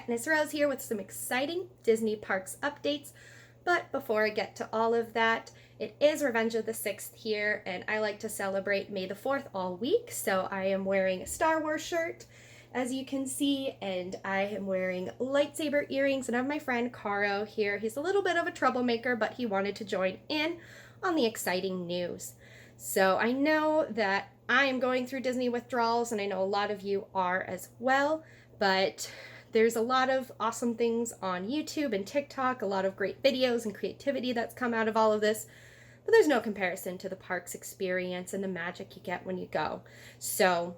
Miss Rose here with some exciting Disney Parks updates. But before I get to all of that, it is Revenge of the 6th here, and I like to celebrate May the 4th all week. So I am wearing a Star Wars shirt, as you can see, and I am wearing lightsaber earrings. And I have my friend Caro here. He's a little bit of a troublemaker, but he wanted to join in on the exciting news. So I know that I am going through Disney withdrawals, and I know a lot of you are as well, but there's a lot of awesome things on YouTube and TikTok, a lot of great videos and creativity that's come out of all of this, but there's no comparison to the parks experience and the magic you get when you go. So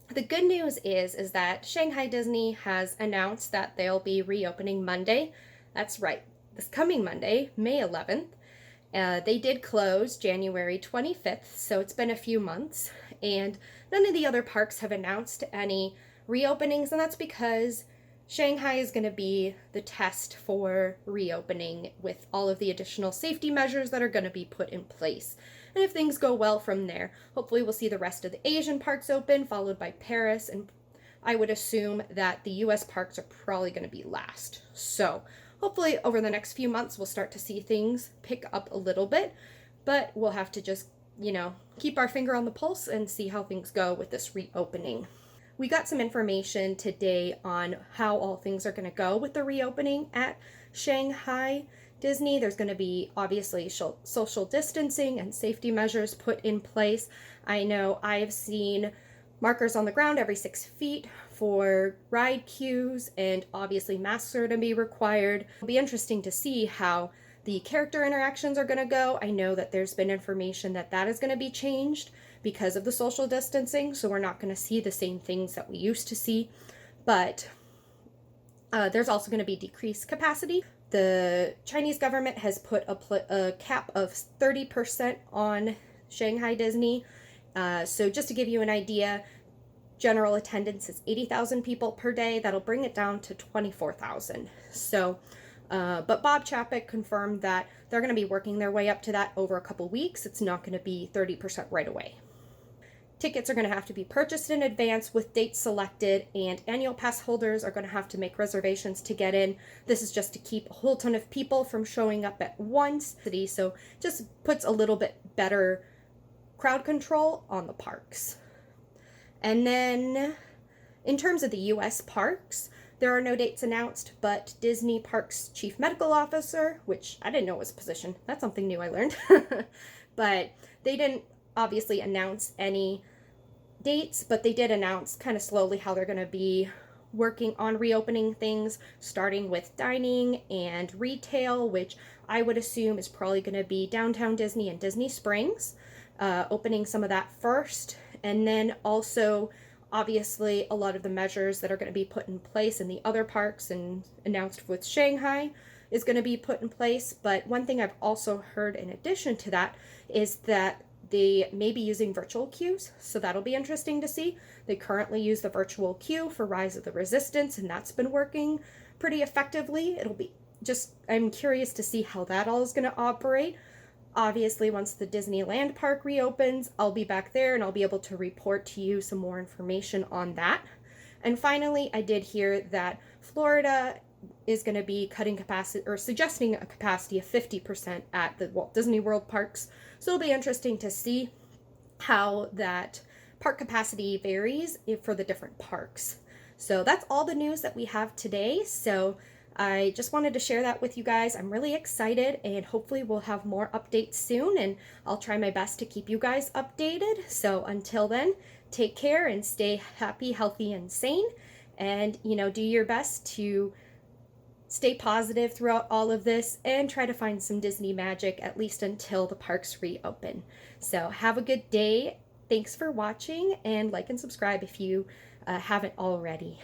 the good news is that Shanghai Disney has announced that they'll be reopening Monday. That's right, this coming Monday, May 11th. They did close January 25th, so it's been a few months, and none of the other parks have announced any reopenings, and that's because Shanghai is going to be the test for reopening with all of the additional safety measures that are going to be put in place. And if things go well from there, hopefully we'll see the rest of the Asian parks open, followed by Paris, and I would assume that the US parks are probably going to be last. So hopefully over the next few months we'll start to see things pick up a little bit, but we'll have to just, keep our finger on the pulse and see how things go with this reopening. We got some information today on how all things are going to go with the reopening at Shanghai Disney. There's going to be obviously social distancing and safety measures put in place. I know I've seen markers on the ground every 6 feet for ride queues, and obviously masks are going to be required. It'll be interesting to see how the character interactions are going to go. I know that there's been information that is going to be changed because of the social distancing, so we're not going to see the same things that we used to see. But there's also going to be decreased capacity. The Chinese government has put a cap of 30% on Shanghai Disney. So just to give you an idea, general attendance is 80,000 people per day. That'll bring it down to 24,000. So, but Bob Chapek confirmed that they're going to be working their way up to that over a couple weeks. It's not going to be 30% right away. Tickets are going to have to be purchased in advance with dates selected, and annual pass holders are going to have to make reservations to get in. This is just to keep a whole ton of people from showing up at once. So just puts a little bit better crowd control on the parks. And then in terms of the US parks, there are no dates announced, but Disney Parks Chief Medical Officer, which I didn't know was a position, that's something new I learned, but they didn't obviously announce any dates, but they did announce kind of slowly how they're going to be working on reopening things, starting with dining and retail, which I would assume is probably going to be Downtown Disney and Disney Springs, opening some of that first, and then also obviously a lot of the measures that are going to be put in place in the other parks and announced with Shanghai is going to be put in place. But one thing I've also heard in addition to that is that they may be using virtual queues, so that'll be interesting to see. They currently use the virtual queue for Rise of the Resistance, and that's been working pretty effectively. I'm curious to see how that all is going to operate. Obviously, once the Disneyland park reopens, I'll be back there and I'll be able to report to you some more information on that. And finally, I did hear that Florida is going to be cutting capacity, or suggesting a capacity of 50% at the Walt Disney World parks. So it'll be interesting to see how that park capacity varies for the different parks. So that's all the news that we have today. So I just wanted to share that with you guys. I'm really excited, and hopefully we'll have more updates soon, and I'll try my best to keep you guys updated. So until then, take care and stay happy, healthy, and sane, and do your best to stay positive throughout all of this and try to find some Disney magic, at least until the parks reopen. So have a good day. Thanks for watching, and like and subscribe if you haven't already.